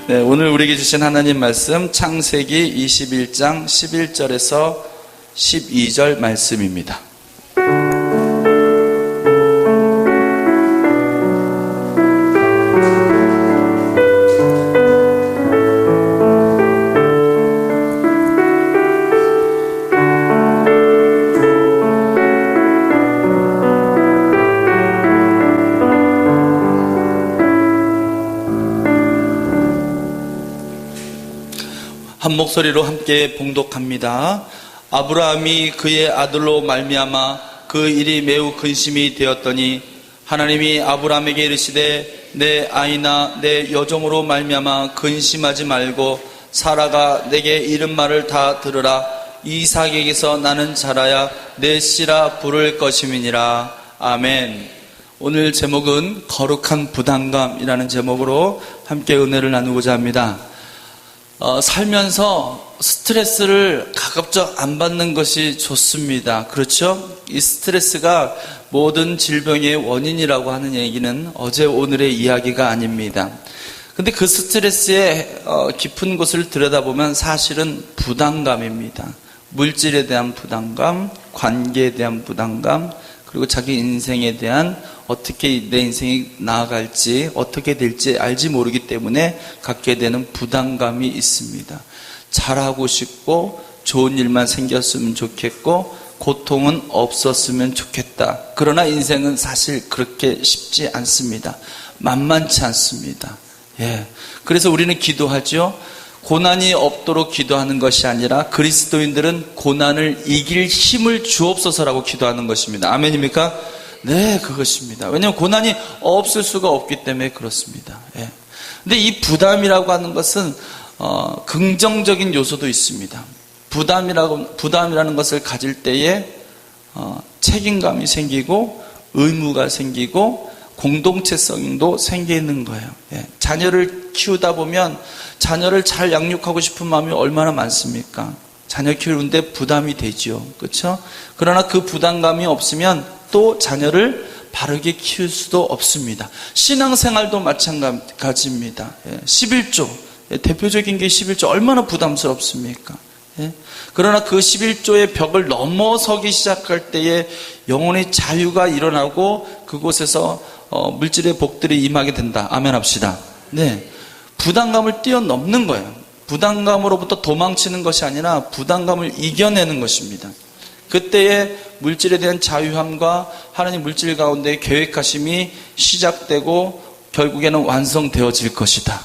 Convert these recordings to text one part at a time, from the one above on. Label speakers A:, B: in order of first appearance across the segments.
A: 네, 오늘 우리에게 주신 하나님 말씀 창세기 21장 11절에서 12절 말씀입니다. 한 목소리로 함께 봉독합니다. 아브라함이 그의 아들로 말미암아 그 일이 매우 근심이 되었더니 하나님이 아브라함에게 이르시되 내 아이나 내 여종으로 말미암아 근심하지 말고 사라가 내게 이른 말을 다 들으라. 이삭에게서 나는 자라야 내 씨라 부를 것임이니라. 아멘. 오늘 제목은 거룩한 부담감이라는 제목으로 함께 은혜를 나누고자 합니다. 살면서 스트레스를 가급적 안 받는 것이 좋습니다. 그렇죠? 이 스트레스가 모든 질병의 원인이라고 하는 얘기는 어제 오늘의 이야기가 아닙니다. 근데 그 스트레스의 깊은 곳을 들여다보면 사실은 부담감입니다. 물질에 대한 부담감, 관계에 대한 부담감, 그리고 자기 인생에 대한 어떻게 내 인생이 나아갈지 어떻게 될지 알지 모르기 때문에 갖게 되는 부담감이 있습니다. 잘하고 싶고 좋은 일만 생겼으면 좋겠고 고통은 없었으면 좋겠다. 그러나 인생은 사실 그렇게 쉽지 않습니다. 만만치 않습니다. 그래서 우리는 기도하죠. 고난이 없도록 기도하는 것이 아니라 그리스도인들은 고난을 이길 힘을 주옵소서라고 기도하는 것입니다. 아멘입니까? 네, 그것입니다. 왜냐하면 고난이 없을 수가 없기 때문에 그렇습니다. 근데 이 부담이라고 하는 것은 긍정적인 요소도 있습니다. 부담이라는 것을 가질 때에 책임감이 생기고 의무가 생기고 공동체성도 생기는 거예요. 자녀를 키우다 보면 자녀를 잘 양육하고 싶은 마음이 얼마나 많습니까? 자녀 키우는데 부담이 되죠. 그렇죠? 그러나 그 부담감이 없으면 또 자녀를 바르게 키울 수도 없습니다. 신앙생활도 마찬가지입니다. 11조, 대표적인 게 11조 얼마나 부담스럽습니까? 그러나 그 11조의 벽을 넘어서기 시작할 때에 영혼의 자유가 일어나고 그곳에서 물질의 복들이 임하게 된다. 아멘 합시다. 네, 부담감을 뛰어넘는 거예요. 부담감으로부터 도망치는 것이 아니라 부담감을 이겨내는 것입니다. 그때에 물질에 대한 자유함과 하나님 물질 가운데 계획하심이 시작되고 결국에는 완성되어질 것이다.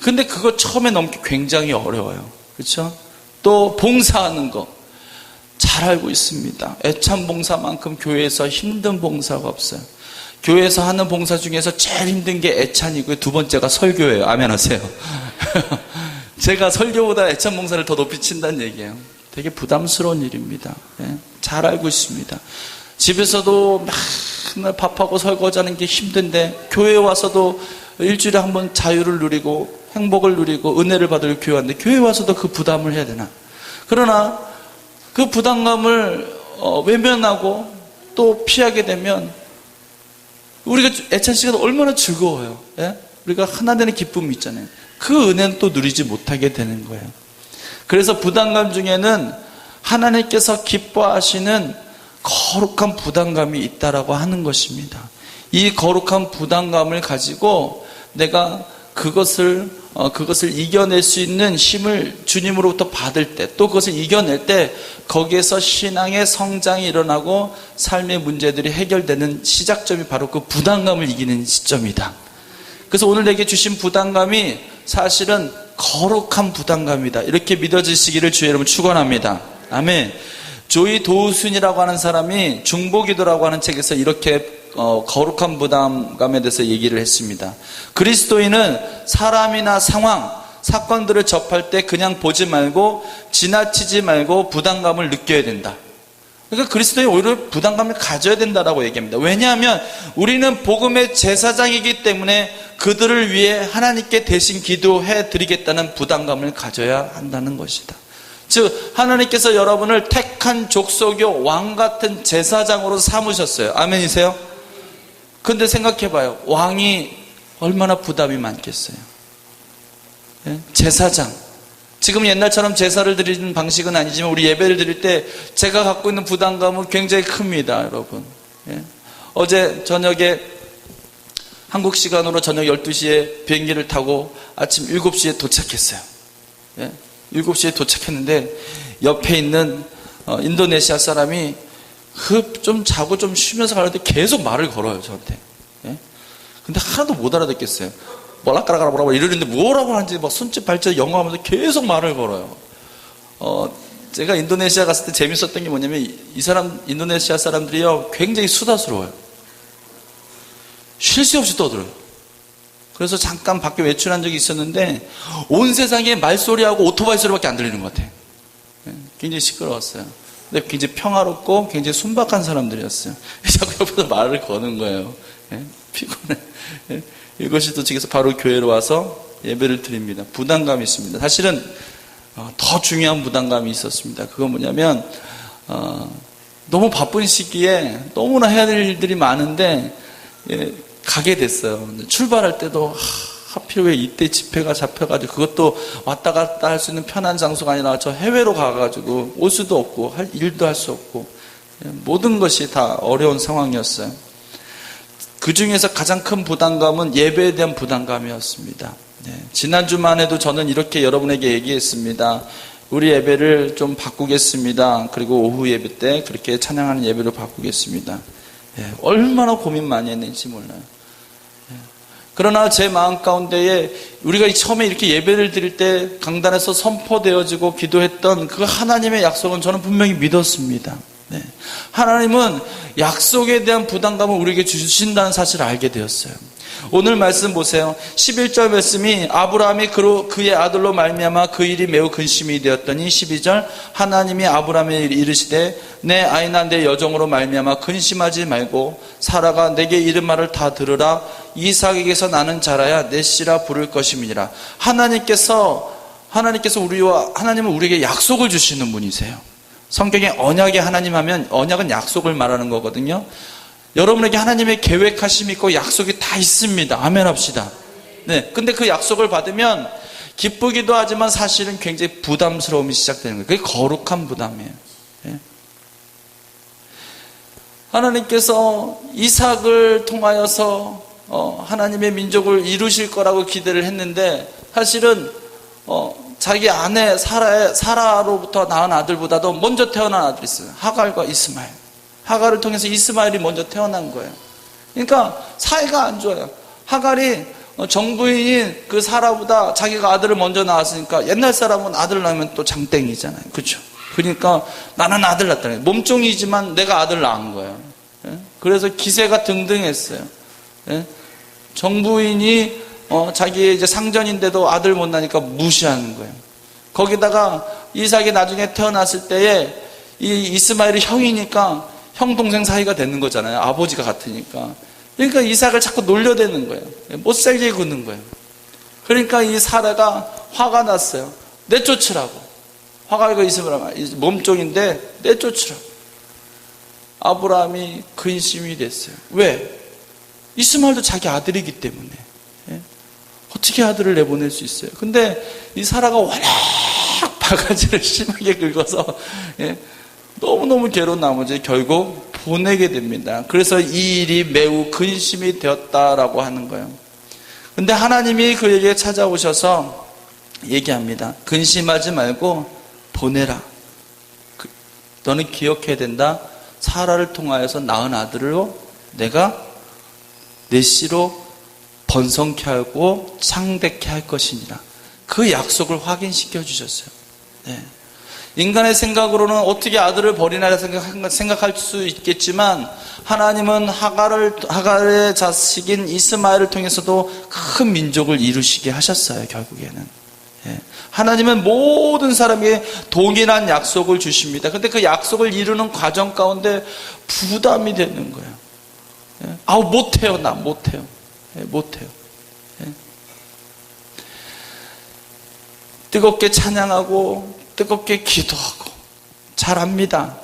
A: 근데 그거 처음에 넘기 굉장히 어려워요. 그렇죠? 또 봉사하는 거 잘 알고 있습니다. 애찬 봉사만큼 교회에서 힘든 봉사가 없어요. 교회에서 하는 봉사 중에서 제일 힘든 게 애찬이고요. 두 번째가 설교예요. 아멘 하세요. 제가 설교보다 애찬 봉사를 더 높이 친다는 얘기예요. 되게 부담스러운 일입니다. 잘 알고 있습니다. 집에서도 맨날 밥하고 설거지하는 게 힘든데 교회에 와서도 일주일에 한 번 자유를 누리고 행복을 누리고 은혜를 받을 교회 왔는데 교회에 와서도 그 부담을 해야 되나? 그러나 그 부담감을 외면하고 또 피하게 되면 우리가 애찬 시간 얼마나 즐거워요. 우리가 하나 되는 기쁨이 있잖아요. 그 은혜는 또 누리지 못하게 되는 거예요. 그래서 부담감 중에는 하나님께서 기뻐하시는 거룩한 부담감이 있다라고 하는 것입니다. 이 거룩한 부담감을 가지고 내가 그것을 이겨낼 수 있는 힘을 주님으로부터 받을 때, 또 그것을 이겨낼 때 거기에서 신앙의 성장이 일어나고 삶의 문제들이 해결되는 시작점이 바로 그 부담감을 이기는 시점이다. 그래서 오늘 내게 주신 부담감이 사실은 거룩한 부담감이다. 이렇게 믿어지시기를 주의 이름으로 축원합니다. 아멘. 조이 도우순이라고 하는 사람이 중보기도라고 하는 책에서 이렇게 거룩한 부담감에 대해서 얘기를 했습니다. 그리스도인은 사람이나 상황 사건들을 접할 때 그냥 보지 말고 지나치지 말고 부담감을 느껴야 된다. 그러니까 그리스도인이 오히려 부담감을 가져야 된다라고 얘기합니다. 왜냐하면 우리는 복음의 제사장이기 때문에 그들을 위해 하나님께 대신 기도해 드리겠다는 부담감을 가져야 한다는 것이다. 즉 하나님께서 여러분을 택한 족속의 왕 같은 제사장으로 삼으셨어요. 아멘이세요? 근데 생각해봐요. 왕이 얼마나 부담이 많겠어요. 예? 제사장. 지금 옛날처럼 제사를 드리는 방식은 아니지만 우리 예배를 드릴 때 제가 갖고 있는 부담감은 굉장히 큽니다, 여러분. 예? 어제 저녁에 한국 시간으로 저녁 12시에 비행기를 타고 아침 7시에 도착했어요. 예? 7시에 도착했는데 옆에 있는 인도네시아 사람이 좀 자고 좀 쉬면서 가는데 계속 말을 걸어요, 저한테. 예? 근데 하나도 못 알아듣겠어요. 뭐라까라까라고 이러는데 뭐라고 하는지 막 손짓 발짓 영어하면서 계속 말을 걸어요. 제가 인도네시아 갔을 때 재밌었던 게 뭐냐면 이 사람 인도네시아 사람들이요 굉장히 수다스러워요. 쉴 새 없이 떠들어요. 그래서 잠깐 밖에 외출한 적이 있었는데 온 세상에 말소리하고 오토바이 소리밖에 안 들리는 것 같아요. 굉장히 시끄러웠어요. 근데 굉장히 평화롭고 굉장히 순박한 사람들이었어요. 자꾸 옆에서 말을 거는 거예요. 피곤해. 이것이 도착해서 바로 교회로 와서 예배를 드립니다. 부담감이 있습니다. 사실은 더 중요한 부담감이 있었습니다. 그건 뭐냐면 너무 바쁜 시기에 너무나 해야 될 일들이 많은데 가게 됐어요. 출발할 때도 하필 왜 이때 집회가 잡혀가지고 그것도 왔다 갔다 할 수 있는 편한 장소가 아니라 저 해외로 가가지고 올 수도 없고 할 일도 할 수 없고 모든 것이 다 어려운 상황이었어요. 그 중에서 가장 큰 부담감은 예배에 대한 부담감이었습니다. 지난주만 해도 저는 이렇게 여러분에게 얘기했습니다. 우리 예배를 좀 바꾸겠습니다. 그리고 오후 예배 때 그렇게 찬양하는 예배로 바꾸겠습니다. 얼마나 고민 많이 했는지 몰라요. 그러나 제 마음 가운데에 우리가 처음에 이렇게 예배를 드릴 때 강단에서 선포되어지고 기도했던 그 하나님의 약속은 저는 분명히 믿었습니다. 하나님은 약속에 대한 부담감을 우리에게 주신다는 사실을 알게 되었어요. 오늘 말씀 보세요. 11절 말씀이 아브라함이 그의 아들로 말미암아 그 일이 매우 근심이 되었더니 12절 하나님이 아브라함에 이르시되 내 아이나 내 여종으로 말미암아 근심하지 말고 사라가 내게 이른 말을 다 들으라. 이삭에게서 나는 자라야 내 씨라 부를 것임이니라. 하나님은 우리에게 약속을 주시는 분이세요. 성경에 언약의 하나님 하면 언약은 약속을 말하는 거거든요. 여러분에게 하나님의 계획하심이 있고 약속이 다 있습니다. 아멘 합시다. 근데 그 약속을 받으면 기쁘기도 하지만 사실은 굉장히 부담스러움이 시작되는 거예요. 그게 거룩한 부담이에요. 하나님께서 이삭을 통하여서 하나님의 민족을 이루실 거라고 기대를 했는데 사실은 자기 아내 사라로부터 낳은 아들보다도 먼저 태어난 아들이 있어요. 하갈과 이스마엘. 하갈을 통해서 이스마엘이 먼저 태어난 거예요. 그러니까 사이가 안 좋아요. 하갈이 정부인인 그 사라보다 자기가 아들을 먼저 낳았으니까 옛날 사람은 아들 낳으면 또 장땡이잖아요. 그렇죠? 그러니까 나는 아들 낳았다는 거예요. 몸종이지만 내가 아들 낳은 거예요. 그래서 기세가 등등했어요. 정부인이 자기의 이제 상전인데도 아들 못 낳으니까 무시하는 거예요. 거기다가 이삭이 나중에 태어났을 때에 이 이스마엘이 형이니까 형 동생 사이가 되는 거잖아요. 아버지가 같으니까. 그러니까 이삭을 자꾸 놀려대는 거예요. 못살게 구는 거예요. 그러니까 이 사라가 화가 났어요. 내쫓으라고. 화가 이스마엘 몸종인데 내쫓으라고. 아브라함이 근심이 됐어요. 왜? 이스마엘도 자기 아들이기 때문에. 어떻게 아들을 내보낼 수 있어요? 근데 이 사라가 워낙 바가지를 심하게 긁어서 너무너무 괴로운 나머지 결국 보내게 됩니다. 그래서 이 일이 매우 근심이 되었다라고 하는 거예요. 근데 하나님이 그에게 찾아오셔서 얘기합니다. 근심하지 말고 보내라. 너는 기억해야 된다. 사라를 통하여서 낳은 아들로 내가 내 씨로 번성케 하고 창대케 할 것이니라. 그 약속을 확인시켜 주셨어요. 인간의 생각으로는 어떻게 아들을 버리나 생각할 수 있겠지만 하나님은 하갈의 자식인 이스마엘을 통해서도 큰 민족을 이루시게 하셨어요. 결국에는. 하나님은 모든 사람에게 동일한 약속을 주십니다. 근데 그 약속을 이루는 과정 가운데 부담이 되는 거예요. 아우, 못해요. 나 못해요. 못해요. 뜨겁게 찬양하고 뜨겁게 기도하고 잘합니다.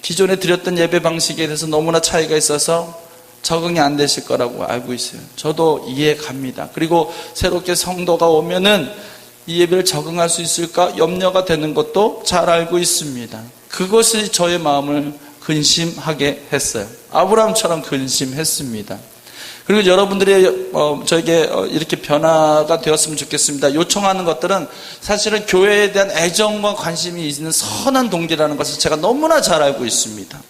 A: 기존에 드렸던 예배 방식에 대해서 너무나 차이가 있어서 적응이 안 되실 거라고 알고 있어요. 저도 이해 갑니다. 그리고 새롭게 성도가 오면은 이 예배를 적응할 수 있을까 염려가 되는 것도 잘 알고 있습니다. 그것이 저의 마음을 근심하게 했어요. 아브라함처럼 근심했습니다. 그리고 여러분들이 저에게 이렇게 변화가 되었으면 좋겠습니다. 요청하는 것들은 사실은 교회에 대한 애정과 관심이 있는 선한 동기라는 것을 제가 너무나 잘 알고 있습니다.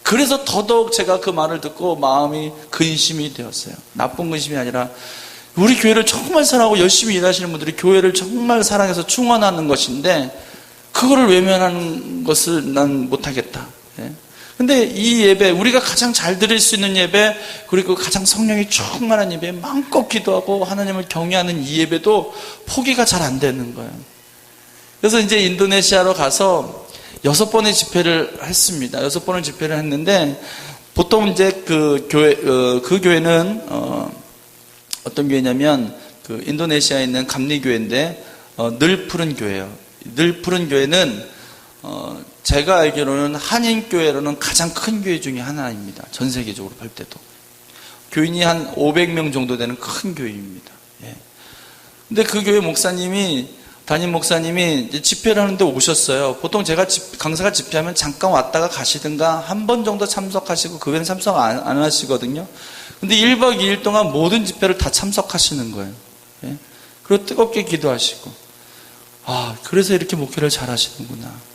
A: 그래서 더더욱 제가 그 말을 듣고 마음이 근심이 되었어요. 나쁜 근심이 아니라 우리 교회를 정말 사랑하고 열심히 일하시는 분들이 교회를 정말 사랑해서 충원하는 것인데 그거를 외면하는 것을 난 못하겠다. 근데 이 예배, 우리가 가장 잘 드릴 수 있는 예배, 그리고 가장 성령이 충만한 예배, 마음껏 기도하고 하나님을 경외하는 이 예배도 포기가 잘 안 되는 거예요. 그래서 이제 인도네시아로 가서 6번의 집회를 했습니다. 6번의 집회를 했는데 보통 이제 그 교회는 어떤 교회냐면 그 인도네시아에 있는 감리교회인데 늘 푸른 교회예요. 늘 푸른 교회는 제가 알기로는 한인교회로는 가장 큰 교회 중에 하나입니다. 전 세계적으로 볼 때도. 교인이 한 500명 정도 되는 큰 교회입니다. 근데 그 교회 담임 목사님이 이제 집회를 하는데 오셨어요. 보통 제가 강사가 집회하면 잠깐 왔다가 가시든가 한 번 정도 참석하시고 그 외에는 참석 안 하시거든요. 근데 1박 2일 동안 모든 집회를 다 참석하시는 거예요. 그리고 뜨겁게 기도하시고. 그래서 이렇게 목회를 잘 하시는구나.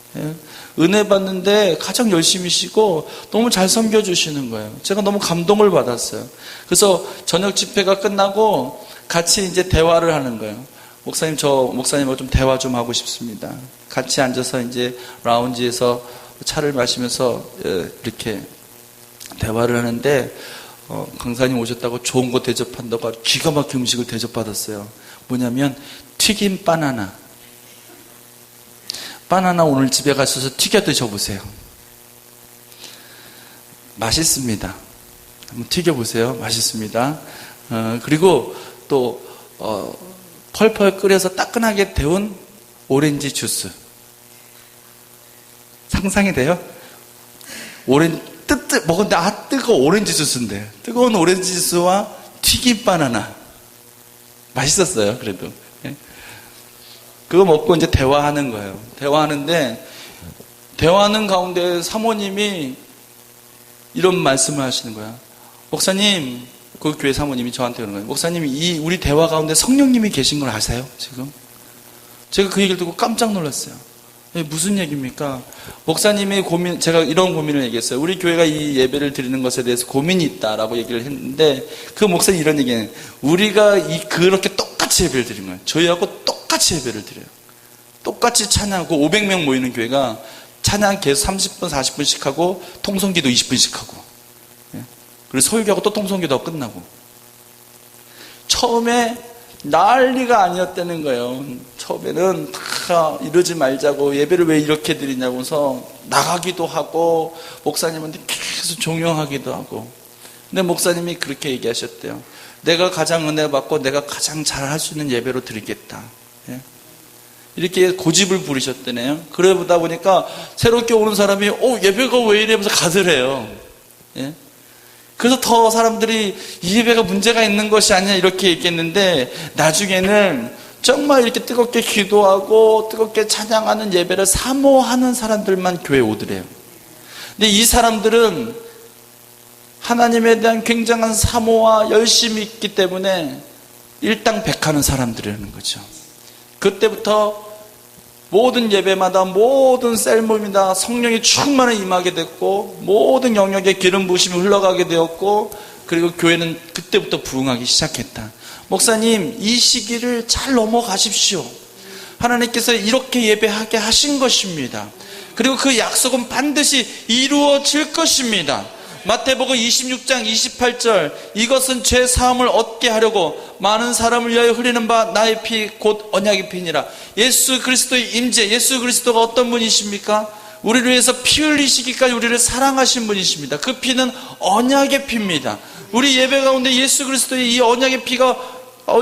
A: 은혜 받는데 가장 열심히 쉬고 너무 잘 섬겨주시는 거예요. 제가 너무 감동을 받았어요. 그래서 저녁 집회가 끝나고 같이 이제 대화를 하는 거예요. 목사님, 저 목사님하고 좀 대화 좀 하고 싶습니다. 같이 앉아서 이제 라운지에서 차를 마시면서 이렇게 대화를 하는데 강사님 오셨다고 좋은 거 대접한다고 기가 막힌 음식을 대접받았어요. 뭐냐면 튀김 바나나. 바나나 오늘 집에 가셔서 튀겨 드셔보세요. 맛있습니다. 한번 튀겨보세요. 맛있습니다. 그리고 또 펄펄 끓여서 따끈하게 데운 오렌지 주스. 상상이 돼요? 먹었는데 뜨거워. 오렌지 주스인데 뜨거운 오렌지 주스와 튀김 바나나 맛있었어요. 그래도 그거 먹고 이제 대화하는 거예요. 대화하는데 대화하는 가운데 사모님이 이런 말씀을 하시는 거야. 목사님, 그 교회 사모님이 저한테 그러는 거예요. 목사님, 우리 대화 가운데 성령님이 계신 걸 아세요? 지금 제가 그 얘기를 듣고 깜짝 놀랐어요. 무슨 얘기입니까? 목사님의 고민, 제가 이런 고민을 얘기했어요. 우리 교회가 이 예배를 드리는 것에 대해서 고민이 있다라고 얘기를 했는데 그 목사님 이런 얘기는 우리가 그렇게 똑같이 예배를 드린 거예요. 저희하고 똑같이 예배를 드려요. 똑같이 찬양하고 500명 모이는 교회가 찬양 계속 30분 40분씩 하고 통성기도 20분씩 하고 그리고 설교하고 또 통성기도 끝나고 처음에 난리가 아니었다는 거예요. 처음에는 다 이러지 말자고 예배를 왜 이렇게 드리냐고 해서 나가기도 하고 목사님한테 계속 종용하기도 하고 근데 목사님이 그렇게 얘기하셨대요. 내가 가장 은혜 받고 내가 가장 잘할 수 있는 예배로 드리겠다. 이렇게 고집을 부리셨대네요. 그러다 보니까 새롭게 오는 사람이 예배가 왜 이래 하면서 가더래요. 그래서 더 사람들이 이 예배가 문제가 있는 것이 아니냐 이렇게 얘기했는데 나중에는 정말 이렇게 뜨겁게 기도하고 뜨겁게 찬양하는 예배를 사모하는 사람들만 교회에 오더래요. 근데 이 사람들은 하나님에 대한 굉장한 사모와 열심이 있기 때문에 일당백하는 사람들이라는 거죠. 그때부터 모든 예배마다 모든 셀모임이다 성령이 충만히 임하게 됐고 모든 영역에 기름 부으심이 흘러가게 되었고 그리고 교회는 그때부터 부흥하기 시작했다. 목사님, 이 시기를 잘 넘어가십시오. 하나님께서 이렇게 예배하게 하신 것입니다. 그리고 그 약속은 반드시 이루어질 것입니다. 마태복음 26장 28절, 이것은 죄 사함을 얻게 하려고 많은 사람을 위하여 흘리는 바 나의 피 곧 언약의 피니라. 예수 그리스도의 임재, 예수 그리스도가 어떤 분이십니까? 우리를 위해서 피 흘리시기까지 우리를 사랑하신 분이십니다. 그 피는 언약의 피입니다. 우리 예배 가운데 예수 그리스도의 이 언약의 피가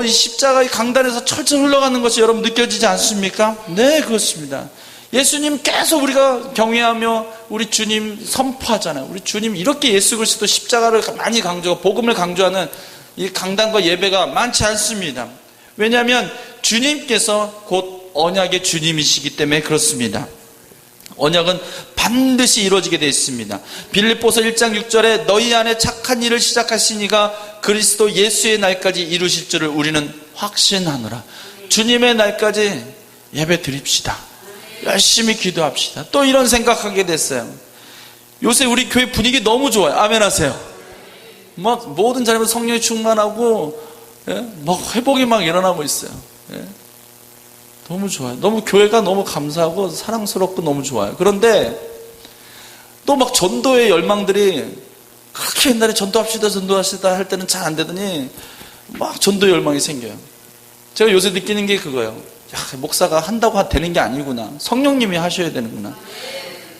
A: 이 십자가의 강단에서 철철 흘러가는 것이 여러분 느껴지지 않습니까? 네, 그렇습니다. 예수님 계속 우리가 경외하며 우리 주님 선포하잖아요. 우리 주님 이렇게 예수 그리스도 십자가를 많이 강조하고 복음을 강조하는 이 강단과 예배가 많지 않습니다. 왜냐하면 주님께서 곧 언약의 주님이시기 때문에 그렇습니다. 언약은 반드시 이루어지게 되어 있습니다. 빌립보서 1장 6절에 너희 안에 착한 일을 시작하신 이가 그리스도 예수의 날까지 이루실 줄을 우리는 확신하노라. 주님의 날까지 예배 드립시다. 열심히 기도합시다. 또 이런 생각하게 됐어요. 요새 우리 교회 분위기 너무 좋아요. 아멘 하세요. 막 모든 자리에서 성령이 충만하고 막 회복이 막 일어나고 있어요. 너무 좋아요. 너무 교회가 너무 감사하고 사랑스럽고 너무 좋아요. 그런데 또 막 전도의 열망들이 그렇게 옛날에 전도합시다 할 때는 잘 안 되더니 막 전도의 열망이 생겨요. 제가 요새 느끼는 게 그거예요. 야, 목사가 한다고 되는 게 아니구나. 성령님이 하셔야 되는구나.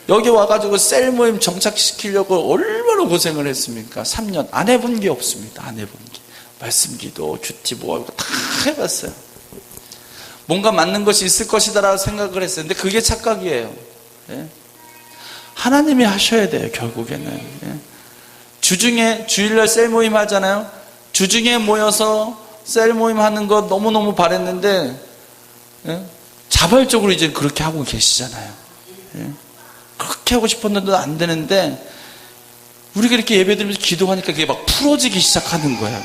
A: 여기 와가지고 셀 모임 정착시키려고 얼마나 고생을 했습니까? 3년 안 해본 게 없습니다. 안 해본 게. 말씀 기도, 큐티 뭐 다 해봤어요. 뭔가 맞는 것이 있을 것이다라고 생각을 했어요. 근데 그게 착각이에요. 하나님이 하셔야 돼요. 결국에는. 주중에 주일날 셀 모임 하잖아요. 주중에 모여서 셀 모임 하는 거 너무너무 바랬는데 자발적으로 이제 그렇게 하고 계시잖아요. 그렇게 하고 싶었는데도 안 되는데 우리가 이렇게 예배드리면서 기도하니까 그게 막 풀어지기 시작하는 거예요.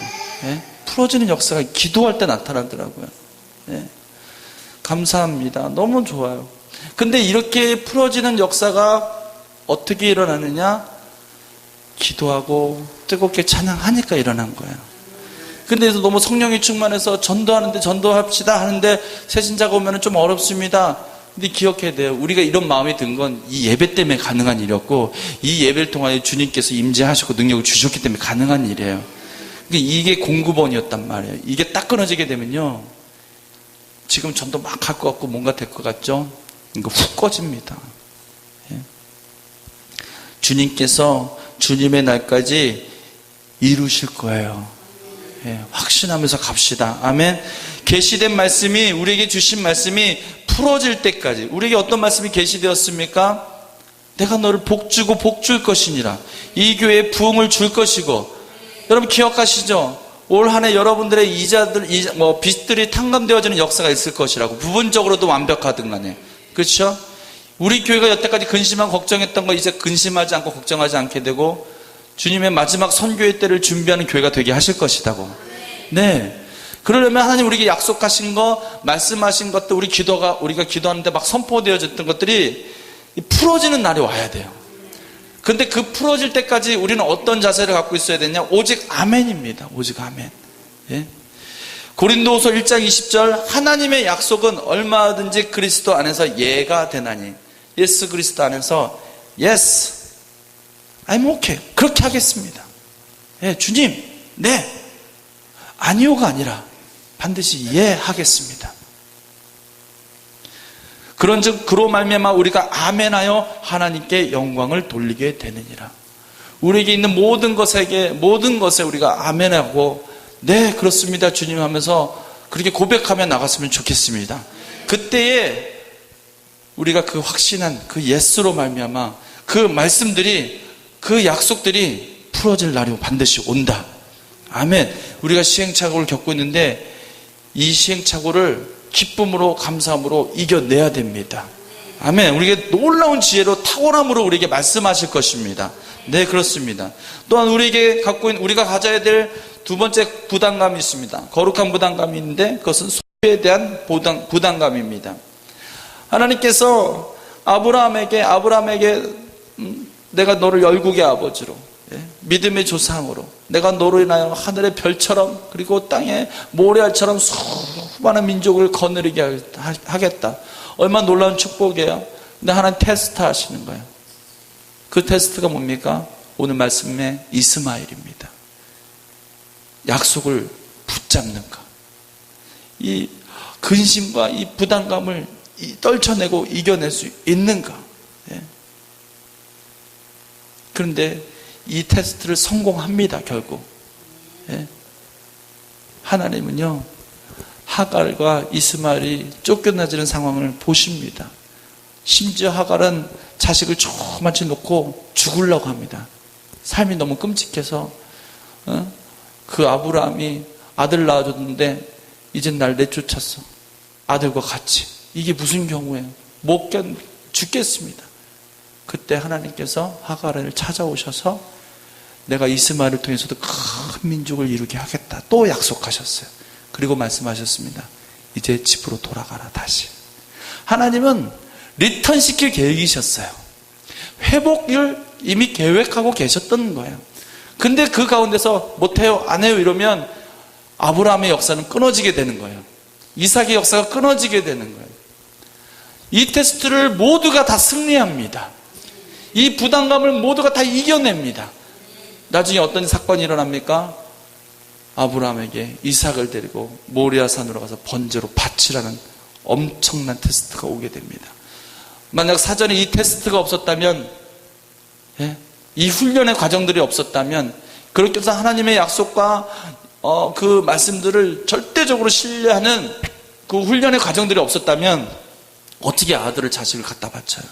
A: 풀어지는 역사가 기도할 때 나타나더라고요. 감사합니다. 너무 좋아요. 근데 이렇게 풀어지는 역사가 어떻게 일어나느냐? 기도하고 뜨겁게 찬양하니까 일어난 거예요. 근데 너무 성령이 충만해서 전도하는데 전도합시다 하는데 새신자가 오면 좀 어렵습니다. 근데 기억해야 돼요. 우리가 이런 마음이 든 건 이 예배 때문에 가능한 일이었고 이 예배를 통하여 주님께서 임재하시고 능력을 주셨기 때문에 가능한 일이에요. 이게 공급원이었단 말이에요. 이게 딱 끊어지게 되면요. 지금 전도 막 할 것 같고 뭔가 될 것 같죠? 이거 훅 꺼집니다. 주님께서 주님의 날까지 이루실 거예요. 확신하면서 갑시다. 아멘. 계시된 말씀이 우리에게 주신 말씀이 풀어질 때까지 우리에게 어떤 말씀이 계시되었습니까? 내가 너를 복주고 복줄 것이니라. 이 교회에 부흥을 줄 것이고 여러분 기억하시죠? 올 한 해 여러분들의 빚들이 탕감되어지는 역사가 있을 것이라고. 부분적으로도 완벽하든 간에. 그렇죠? 우리 교회가 여태까지 근심하고 걱정했던 거 이제 근심하지 않고 걱정하지 않게 되고 주님의 마지막 선교의 때를 준비하는 교회가 되게 하실 것이라고. 네. 그러려면 하나님 우리에게 약속하신 거, 말씀하신 것도 우리가 기도하는데 막 선포되어졌던 것들이 풀어지는 날이 와야 돼요. 근데 그 풀어질 때까지 우리는 어떤 자세를 갖고 있어야 되냐? 오직 아멘입니다. 오직 아멘. 고린도후서 1장 20절 하나님의 약속은 얼마든지 그리스도 안에서 예가 되나니. 예수 그리스도 안에서 yes, I'm okay. 그렇게 하겠습니다. 주님, 네. 아니요가 아니라 반드시 예 하겠습니다. 그런즉 그로 말미암아 우리가 아멘하여 하나님께 영광을 돌리게 되느니라. 우리에게 있는 모든 것에 우리가 아멘하고 네 그렇습니다 주님 하면서 그렇게 고백하며 나갔으면 좋겠습니다. 그때에 우리가 그 확신한 그 예스로 말미암아 그 말씀들이 그 약속들이 풀어질 날이 반드시 온다. 아멘. 우리가 시행착오를 겪고 있는데 이 시행착오를 기쁨으로 감사함으로 이겨내야 됩니다. 아멘. 우리에게 놀라운 지혜로 탁월함으로 우리에게 말씀하실 것입니다. 네, 그렇습니다. 또한 우리가 가져야 될 두 번째 부담감이 있습니다. 거룩한 부담감이 있는데 그것은 소유에 대한 부담감입니다. 하나님께서 아브라함에게 내가 너를 열국의 아버지로 믿음의 조상으로 내가 너로 인하여 하늘의 별처럼 그리고 땅의 모래알처럼 수많은 민족을 거느리게 하겠다. 얼마나 놀라운 축복이에요. 근데 하나님 테스트 하시는 거예요. 그 테스트가 뭡니까? 오늘 말씀의 이스마엘입니다. 약속을 붙잡는가, 이 근심과 이 부담감을 떨쳐내고 이겨낼 수 있는가. 예. 그런데 이 테스트를 성공합니다. 결국. 예. 하나님은요, 하갈과 이스마엘이 쫓겨나지는 상황을 보십니다. 심지어 하갈은 자식을 조그맣게 놓고 죽으려고 합니다. 삶이 너무 끔찍해서 그 아브라함이 아들 낳아줬는데 이젠 날 내쫓았어. 아들과 같이. 이게 무슨 경우예요? 못 죽겠습니다. 그때 하나님께서 하갈을 찾아오셔서 내가 이스마엘을 통해서도 큰 민족을 이루게 하겠다. 또 약속하셨어요. 그리고 말씀하셨습니다. 이제 집으로 돌아가라 다시. 하나님은 리턴시킬 계획이셨어요. 회복을 이미 계획하고 계셨던 거예요. 근데 그 가운데서 못해요, 안 해요 이러면 아브라함의 역사는 끊어지게 되는 거예요. 이삭의 역사가 끊어지게 되는 거예요. 이 테스트를 모두가 다 승리합니다. 이 부담감을 모두가 다 이겨냅니다. 나중에 어떤 사건이 일어납니까? 아브라함에게 이삭을 데리고 모리아산으로 가서 번제로 바치라는 엄청난 테스트가 오게 됩니다. 만약 사전에 이 테스트가 없었다면, 이 훈련의 과정들이 없었다면, 그렇게 해서 하나님의 약속과 그 말씀들을 절대적으로 신뢰하는 그 훈련의 과정들이 없었다면 어떻게 아들을 자식을 갖다 바쳐요?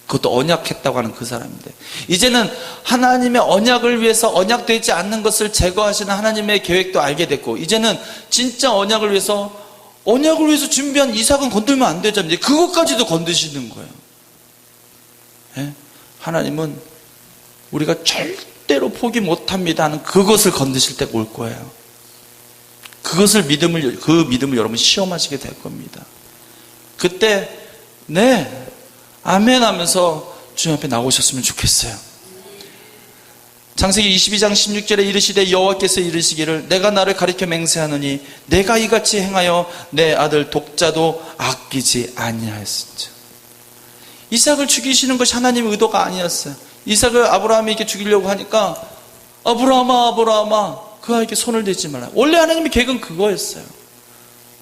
A: 그것도 언약했다고 하는 그 사람인데, 이제는 하나님의 언약을 위해서 언약되지 않는 것을 제거하시는 하나님의 계획도 알게 됐고, 이제는 진짜 언약을 위해서 준비한 이삭은 건들면 안 되잖아요. 그것까지도 건드시는 거예요. 하나님은 우리가 절대로 포기 못합니다 하는 그것을 건드실 때가 올 거예요. 그 믿음을 여러분 시험하시게 될 겁니다. 그때 네, 아멘 하면서 주님 앞에 나오셨으면 좋겠어요. 창세기 22장 16절에 이르시되 여호와께서 이르시기를 내가 나를 가리켜 맹세하노니 내가 이같이 행하여 내 아들 독자도 아끼지 아니하였으니. 이삭을 죽이시는 것이 하나님의 의도가 아니었어요. 이삭을 아브라함에게 죽이려고 하니까 아브라함아 그 아이에게 손을 대지 말라. 원래 하나님의 계획은 그거였어요.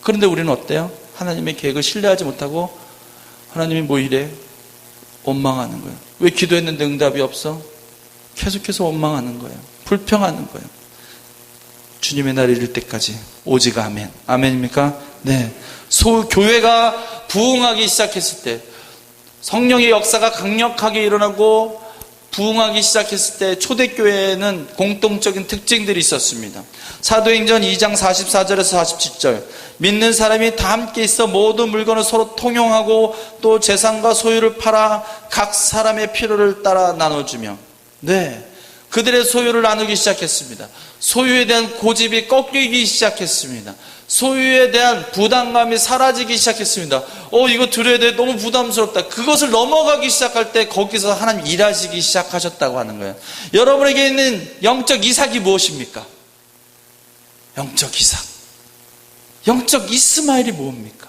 A: 그런데 우리는 어때요? 하나님의 계획을 신뢰하지 못하고 하나님이 뭐 이래? 원망하는 거예요. 왜 기도했는데 응답이 없어? 계속해서 원망하는 거예요. 불평하는 거예요. 주님의 날이 이를 때까지 오직 아멘. 아멘입니까? 네. 교회가 부흥하기 시작했을 때, 성령의 역사가 강력하게 일어나고 부흥하기 시작했을 때 초대교회에는 공통적인 특징들이 있었습니다. 사도행전 2장 44절에서 47절, 믿는 사람이 다 함께 있어 모든 물건을 서로 통용하고 또 재산과 소유를 팔아 각 사람의 필요를 따라 나눠주며, 네, 그들의 소유를 나누기 시작했습니다. 소유에 대한 고집이 꺾이기 시작했습니다. 소유에 대한 부담감이 사라지기 시작했습니다. 이거 드려야 돼, 너무 부담스럽다. 그것을 넘어가기 시작할 때 거기서 하나님 일하시기 시작하셨다고 하는 거예요. 여러분에게 있는 영적 이삭이 무엇입니까? 영적 이삭, 영적 이스마엘이 뭡니까?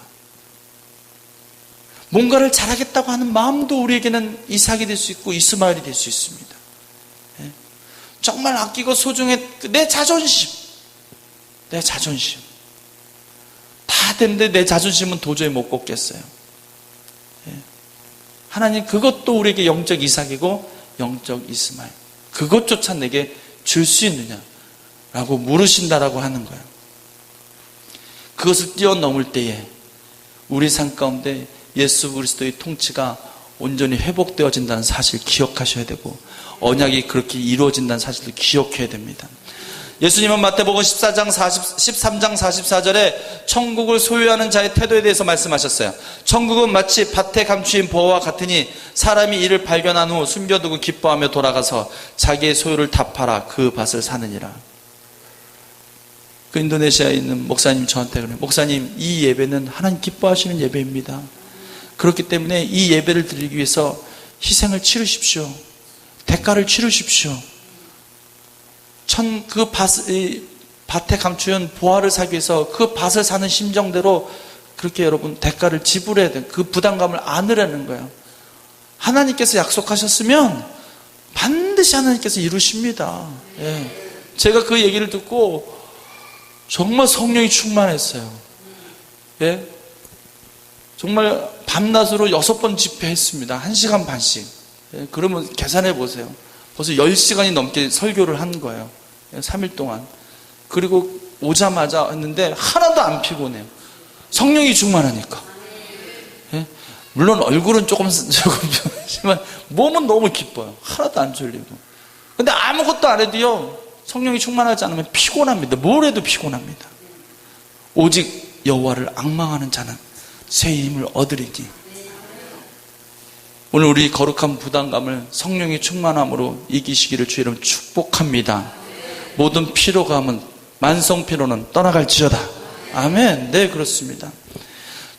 A: 뭔가를 잘하겠다고 하는 마음도 우리에게는 이삭이 될 수 있고 이스마엘이 될 수 있습니다. 정말 아끼고 소중해. 내 자존심 다 되는데 내 자존심은 도저히 못 걷겠어요. 하나님 그것도 우리에게 영적 이삭이고 영적 이스마엘, 그것조차 내게 줄 수 있느냐라고 물으신다라고 하는 거예요. 그것을 뛰어넘을 때에 우리 삶 가운데 예수 그리스도의 통치가 온전히 회복되어진다는 사실 기억하셔야 되고, 언약이 그렇게 이루어진다는 사실을 기억해야 됩니다. 예수님은 마태복음 13장 44절에 천국을 소유하는 자의 태도에 대해서 말씀하셨어요. 천국은 마치 밭에 감추인 보화와 같으니 사람이 이를 발견한 후 숨겨두고 기뻐하며 돌아가서 자기의 소유를 다 팔아 그 밭을 사느니라. 그 인도네시아에 있는 목사님 저한테 그래요. 목사님, 이 예배는 하나님 기뻐하시는 예배입니다. 그렇기 때문에 이 예배를 드리기 위해서 희생을 치르십시오. 대가를 치르십시오. 그 밭에 감추인 보화를 사기 위해서 그 밭을 사는 심정대로 그렇게 여러분 대가를 지불해야 돼요. 그 부담감을 안으라는 거예요. 하나님께서 약속하셨으면 반드시 하나님께서 이루십니다. 예. 제가 그 얘기를 듣고 정말 성령이 충만했어요. 예. 정말 밤낮으로 6번 집회했습니다. 1시간 반씩. 예. 그러면 계산해 보세요. 벌써 10시간이 넘게 설교를 한 거예요. 3일 동안. 그리고 오자마자 했는데 하나도 안 피곤해요. 성령이 충만하니까. 예? 물론 얼굴은 조금 피곤하지만 몸은 너무 기뻐요. 하나도 안 졸리고. 근데 아무것도 안 해도요, 성령이 충만하지 않으면 피곤합니다. 뭘 해도 피곤합니다. 오직 여호와를 앙망하는 자는 새 힘을 얻으리니. 오늘 우리 거룩한 부담감을 성령의 충만함으로 이기시기를 주 이름 축복합니다. 모든 피로감은, 만성 피로는 떠나갈지어다. 아멘. 네, 그렇습니다.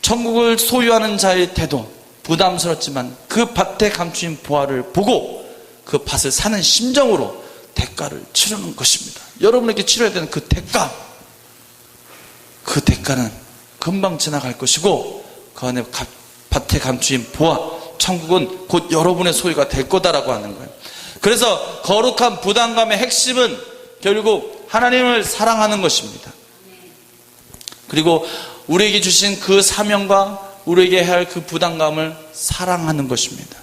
A: 천국을 소유하는 자의 태도, 부담스럽지만 그 밭에 감추인 보화를 보고 그 밭을 사는 심정으로 대가를 치르는 것입니다. 여러분에게 치러야 되는 그 대가는 금방 지나갈 것이고, 그 안에 밭에 감추인 보화, 천국은 곧 여러분의 소유가 될 거다라고 하는 거예요. 그래서 거룩한 부담감의 핵심은 결국 하나님을 사랑하는 것입니다. 그리고 우리에게 주신 그 사명과 우리에게 해야 할 그 부담감을 사랑하는 것입니다.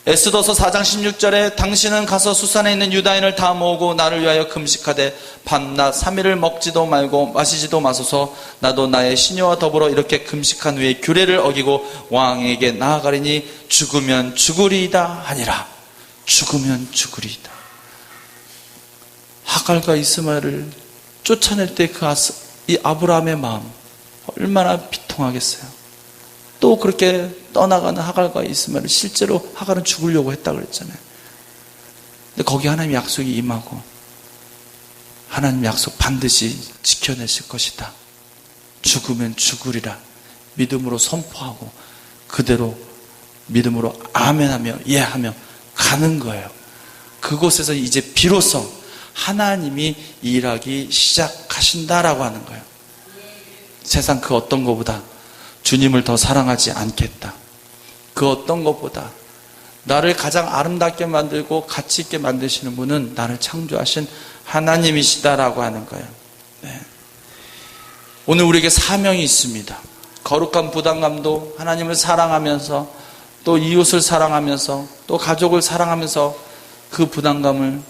A: 에스더서 4장 16절에 당신은 가서 수산에 있는 유다인을 다 모으고 나를 위하여 금식하되 밤낮 3일을 먹지도 말고 마시지도 마소서. 나도 나의 시녀와 더불어 이렇게 금식한 후에 규례를 어기고 왕에게 나아가리니 죽으면 죽으리이다 하니라. 죽으면 죽으리이다. 하갈과 이스마엘을 쫓아낼 때 이 아브라함의 마음 얼마나 비통하겠어요. 또 그렇게 떠나가는 하갈과 이스마엘을 실제로 하갈은 죽으려고 했다고 그랬잖아요. 근데 거기 하나님 약속이 임하고 하나님 약속 반드시 지켜내실 것이다. 죽으면 죽으리라 믿음으로 선포하고 그대로 믿음으로 아멘하며 예하며 가는 거예요. 그곳에서 이제 비로소 하나님이 일하기 시작하신다라고 하는 거예요. 세상 그 어떤 것보다 주님을 더 사랑하지 않겠다. 그 어떤 것보다 나를 가장 아름답게 만들고 가치 있게 만드시는 분은 나를 창조하신 하나님이시다라고 하는 거예요. 네. 오늘 우리에게 사명이 있습니다. 거룩한 부담감도 하나님을 사랑하면서 또 이웃을 사랑하면서 또 가족을 사랑하면서 그 부담감을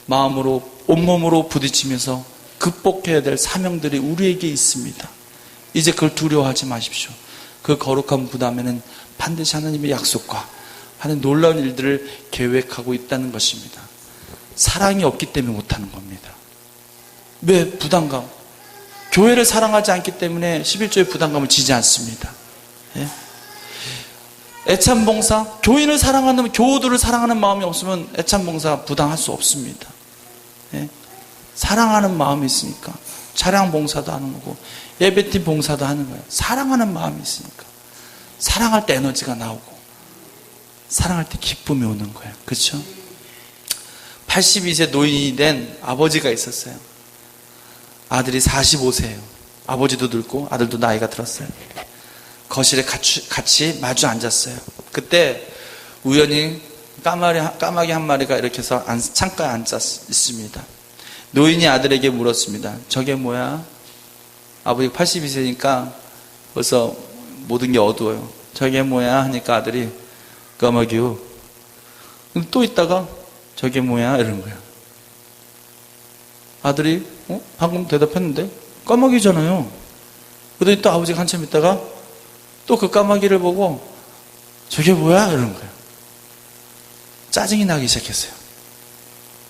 A: 마음으로 온몸으로 부딪히면서 극복해야 될 사명들이 우리에게 있습니다. 이제 그걸 두려워하지 마십시오. 그 거룩한 부담에는 반드시 하나님의 약속과 하는 놀라운 일들을 계획하고 있다는 것입니다. 사랑이 없기 때문에 못하는 겁니다. 왜? 부담감. 교회를 사랑하지 않기 때문에 11조의 부담감을 지지 않습니다. 예? 애참봉사, 교인을 사랑하는, 교우들을 사랑하는 마음이 없으면 애참봉사 부담할 수 없습니다. 예? 사랑하는 마음이 있으니까 차량 봉사도 하는 거고 예배팀 봉사도 하는 거예요. 사랑하는 마음이 있으니까 사랑할 때 에너지가 나오고 사랑할 때 기쁨이 오는 거예요. 그렇죠? 82세 노인이 된 아버지가 있었어요. 아들이 45세예요. 아버지도 늙고 아들도 나이가 들었어요. 거실에 같이 마주 앉았어요. 그때 우연히 까마귀 한 마리가 이렇게 해서 창가에 앉아 있습니다. 노인이 아들에게 물었습니다. 저게 뭐야? 아버지 82세니까 벌써 모든 게 어두워요. 저게 뭐야? 하니까 아들이 까마귀요. 또 있다가 저게 뭐야? 이러는 거예요. 아들이 방금 대답했는데 까마귀잖아요. 그러더니 또 아버지가 한참 있다가 또 그 까마귀를 보고 저게 뭐야? 이러는 거예요. 짜증이 나기 시작했어요.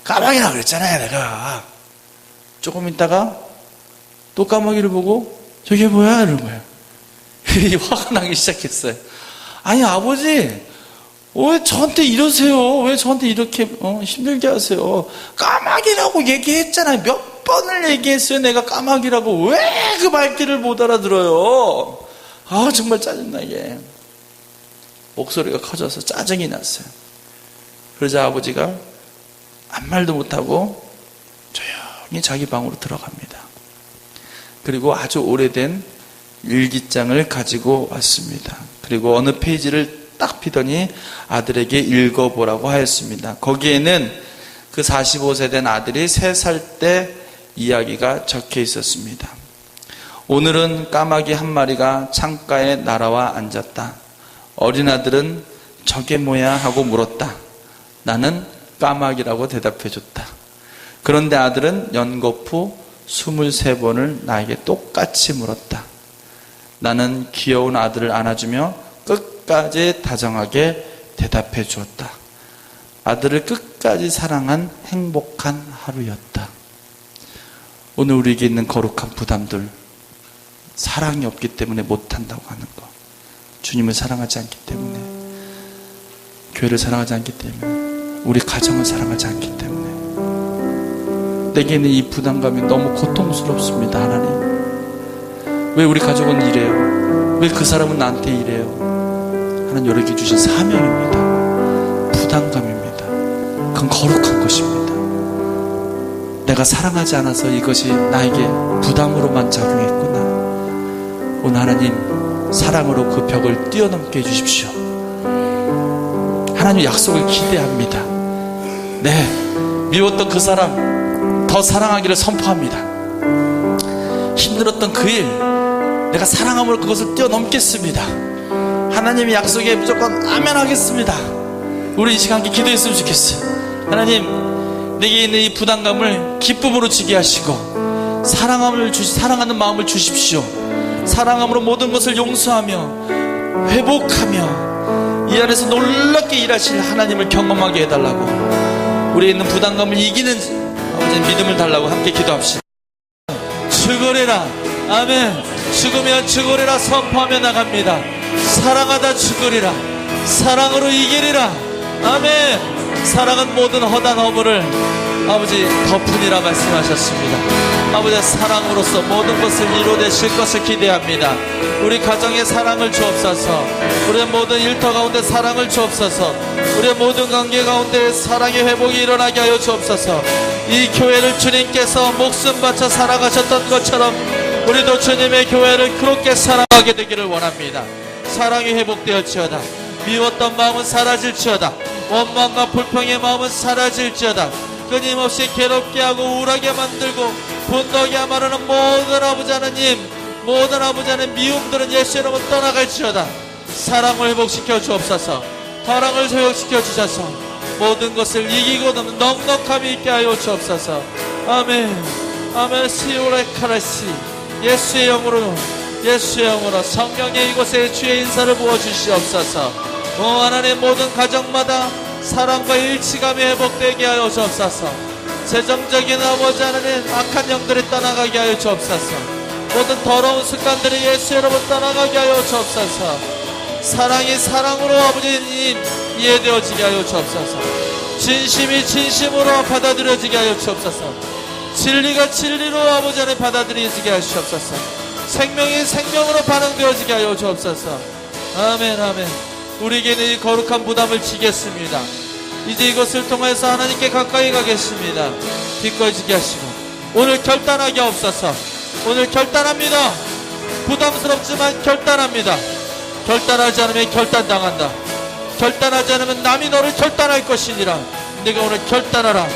A: 까마귀라고 그랬잖아요, 내가. 조금 있다가 또 까마귀를 보고 저게 뭐야? 이러는 거예요. 화가 나기 시작했어요. 아니, 아버지, 왜 저한테 이러세요? 왜 저한테 이렇게 힘들게 하세요? 까마귀라고 얘기했잖아요. 몇 번을 얘기했어요. 내가 까마귀라고. 왜 그 말귀를 못 알아들어요? 아, 정말 짜증나게. 목소리가 커져서 짜증이 났어요. 그러자 아버지가 아무 말도 못하고 조용히 자기 방으로 들어갑니다. 그리고 아주 오래된 일기장을 가지고 왔습니다. 그리고 어느 페이지를 딱 피더니 아들에게 읽어보라고 하였습니다. 거기에는 그 45세 된 아들이 3살 때 이야기가 적혀 있었습니다. 오늘은 까마귀 한 마리가 창가에 날아와 앉았다. 어린 아들은 저게 뭐야 하고 물었다. 나는 까마귀라고 대답해줬다. 그런데 아들은 연거푸 23번을 나에게 똑같이 물었다. 나는 귀여운 아들을 안아주며 끝까지 다정하게 대답해 주었다. 아들을 끝까지 사랑한 행복한 하루였다. 오늘 우리에게 있는 거룩한 부담들, 사랑이 없기 때문에 못한다고 하는 거, 주님을 사랑하지 않기 때문에, 교회를 사랑하지 않기 때문에, 우리 가정을 사랑하지 않기 때문에 내게는 이 부담감이 너무 고통스럽습니다. 하나님, 왜 우리 가족은 이래요? 왜 그 사람은 나한테 이래요? 하나님, 여러분에게 주신 사명입니다. 부담감입니다. 그건 거룩한 것입니다. 내가 사랑하지 않아서 이것이 나에게 부담으로만 작용했구나. 오늘 하나님, 사랑으로 그 벽을 뛰어넘게 해주십시오. 하나님 약속을 기대합니다. 네, 미웠던 그 사람 더 사랑하기를 선포합니다. 힘들었던 그 일, 내가 사랑함으로 그것을 뛰어넘겠습니다. 하나님의 약속에 무조건 아멘 하겠습니다. 우리 이 시간 함께 기도했으면 좋겠어요. 하나님, 내게 있는 이 부담감을 기쁨으로 지게 하시고 사랑하는 마음을 주십시오. 사랑함으로 모든 것을 용서하며 회복하며 이 안에서 놀랍게 일하실 하나님을 경험하게 해달라고, 우리에 있는 부담감을 이기는 아버지 믿음을 달라고 함께 기도합시다. 죽으리라, 아멘. 죽으면 죽으리라 선포하며 나갑니다. 사랑하다 죽으리라, 사랑으로 이기리라, 아멘. 사랑은 모든 허단 허물을 아버지 덮으니라 말씀하셨습니다. 아버지, 사랑으로서 모든 것을 이루어내실 것을 기대합니다. 우리 가정에 사랑을 주옵소서. 우리의 모든 일터 가운데 사랑을 주옵소서. 우리의 모든 관계 가운데 사랑의 회복이 일어나게 하여 주옵소서. 이 교회를 주님께서 목숨 바쳐 사랑하셨던 것처럼 우리도 주님의 교회를 그렇게 사랑하게 되기를 원합니다. 사랑이 회복되었지어다. 미웠던 마음은 사라질지어다. 원망과 불평의 마음은 사라질지어다. 끊임없이 괴롭게 하고 우울하게 만들고 분노하게 하는 모든 아버지 하나님, 모든 아버지 하나님 미움들은 예수 이름으로 떠나갈지어다. 사랑을 회복시켜 주옵소서. 사랑을 회복시켜 주셔서 모든 것을 이기고 넉넉함이 있게 하여 주옵소서. 아멘, 아멘. 시오레 카라시, 예수의 영으로, 예수의 영으로 성령의 이곳에 주의 인사를 부어주시옵소서. 하나님, 모든 가정마다 사랑과 일치감이 회복되게 하여 주옵소서. 재정적인 아버지 하나님, 악한 영들이 떠나가게 하여 주옵소서. 모든 더러운 습관들이 예수 여러분 떠나가게 하여 주옵소서. 사랑이 사랑으로 아버지님 이해되어지게 하여 주옵소서. 진심이 진심으로 받아들여지게 하여 주옵소서. 진리가 진리로 아버지 하나님 받아들여지게 하여 주옵소서. 생명이 생명으로 반응되어지게 하여 주옵소서. 아멘, 아멘. 우리에게는 이 거룩한 부담을 지겠습니다. 이제 이것을 통해서 하나님께 가까이 가겠습니다. 기꺼워지게 하시고 오늘 결단하게 하옵소서. 오늘 결단합니다. 부담스럽지만 결단합니다. 결단하지 않으면 결단당한다. 결단하지 않으면 남이 너를 결단할 것이니라. 네가 오늘 결단하라.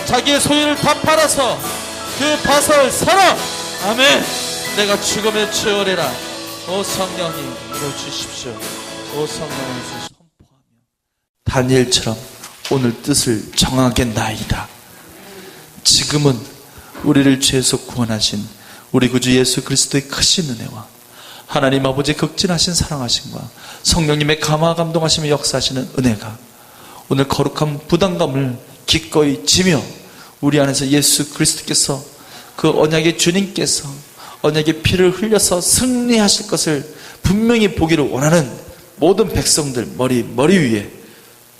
A: 자기의 소유를 다 팔아서 그 밭을 사라. 아멘. 내가 죽으면 치우리라. 오 성령님 이루어주십시오. 오 성령을 선포하며 다니엘처럼 오늘 뜻을 정하겠나이다. 지금은 우리를 죄에서 구원하신 우리 구주 예수 그리스도의 크신 은혜와 하나님 아버지의 극진하신 사랑하심과 성령님의 감화 감동하심의 역사하시는 은혜가 오늘 거룩한 부담감을 기꺼이 지며 우리 안에서 예수 그리스도께서 그 언약의 주님께서 언약의 피를 흘려서 승리하실 것을 분명히 보기를 원하는 모든 백성들 머리 위에,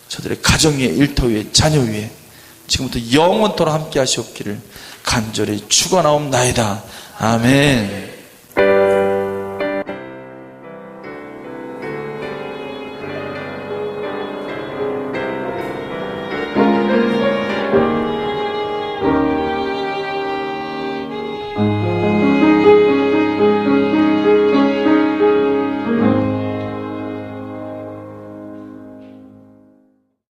A: 저들의 가정 위에, 일터 위에, 자녀 위에 지금부터 영원토록 함께 하시옵기를 간절히 축원하옵나이다. 아멘.